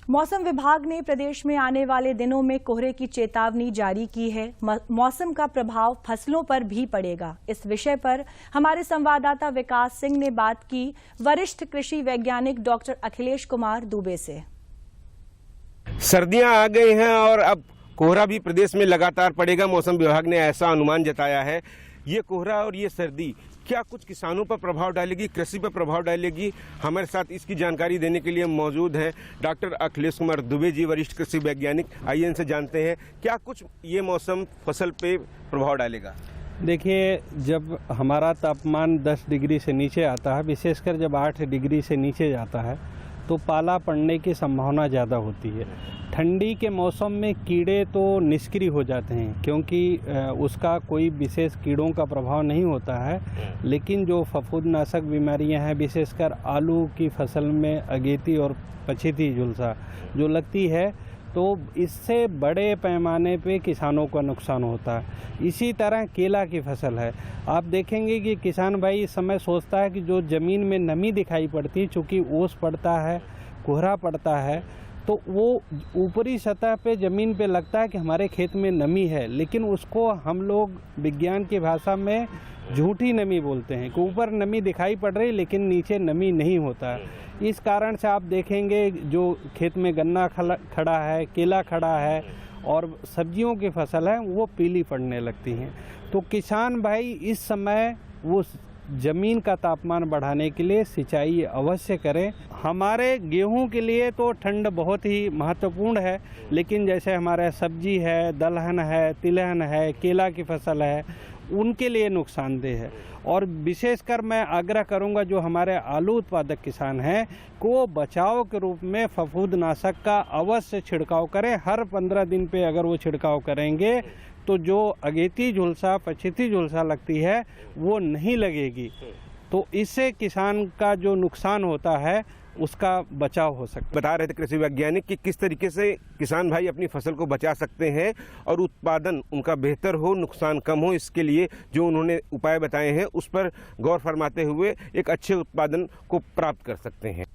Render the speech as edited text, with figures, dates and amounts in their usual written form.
मौसम विभाग ने प्रदेश में आने वाले दिनों में कोहरे की चेतावनी जारी की है। मौसम का प्रभाव फसलों पर भी पड़ेगा। इस विषय पर हमारे संवाददाता विकास सिंह ने बात की वरिष्ठ कृषि वैज्ञानिक डॉक्टर अखिलेश कुमार दुबे से। सर्दियां आ गई हैं और अब कोहरा भी प्रदेश में लगातार पड़ेगा। मौसम विभाग ने ऐसा अनुमान जताया है। ये कोहरा और ये सर्दी क्या कुछ किसानों पर प्रभाव डालेगी, कृषि पर प्रभाव डालेगी? हमारे साथ इसकी जानकारी देने के लिए मौजूद हैं डॉक्टर अखिलेश कुमार दुबे जी, वरिष्ठ कृषि वैज्ञानिक। आइए इनसे जानते हैं क्या कुछ ये मौसम फसल पे प्रभाव डालेगा। देखिए, जब हमारा तापमान 10 डिग्री से नीचे आता है, विशेषकर जब 8 डिग्री से नीचे जाता है, तो पाला पड़ने की संभावना ज़्यादा होती है। ठंडी के मौसम में कीड़े तो निष्क्रिय हो जाते हैं क्योंकि उसका कोई विशेष कीड़ों का प्रभाव नहीं होता है, लेकिन जो फफूंदनाशक बीमारियां हैं, विशेषकर आलू की फसल में अगेती और पछेती झुलसा जो लगती है, तो इससे बड़े पैमाने पे किसानों का नुकसान होता है। इसी तरह केला की फसल है। आप देखेंगे कि किसान भाई इस समय सोचता है कि जो ज़मीन में नमी दिखाई पड़ती है, चूँकि ओस पड़ता है, कोहरा पड़ता है, तो वो ऊपरी सतह पे ज़मीन पे लगता है कि हमारे खेत में नमी है, लेकिन उसको हम लोग विज्ञान की भाषा में झूठी नमी बोलते हैं कि ऊपर नमी दिखाई पड़ रही लेकिन नीचे नमी नहीं होता है। इस कारण से आप देखेंगे जो खेत में गन्ना खड़ा है, केला खड़ा है और सब्जियों की फसल है, वो पीली पड़ने लगती हैं। तो किसान भाई इस समय वो ज़मीन का तापमान बढ़ाने के लिए सिंचाई अवश्य करें। हमारे गेहूं के लिए तो ठंड बहुत ही महत्वपूर्ण है, लेकिन जैसे हमारे सब्जी है, दलहन है, तिलहन है, केला की फसल है, उनके लिए नुकसानदेह है। और विशेषकर मैं आग्रह करूंगा जो हमारे आलू उत्पादक किसान हैं को बचाव के रूप में फफूंदनाशक का अवश्य छिड़काव करें। हर 15 दिन पे अगर वो छिड़काव करेंगे तो जो अगेती झुलसा, पछेती झुलसा लगती है वो नहीं लगेगी। तो इससे किसान का जो नुकसान होता है उसका बचाव हो सकता है। बता रहे थे कृषि वैज्ञानिक कि किस तरीके से किसान भाई अपनी फसल को बचा सकते हैं और उत्पादन उनका बेहतर हो, नुकसान कम हो। इसके लिए जो उन्होंने उपाय बताए हैं उस पर गौर फरमाते हुए एक अच्छे उत्पादन को प्राप्त कर सकते हैं।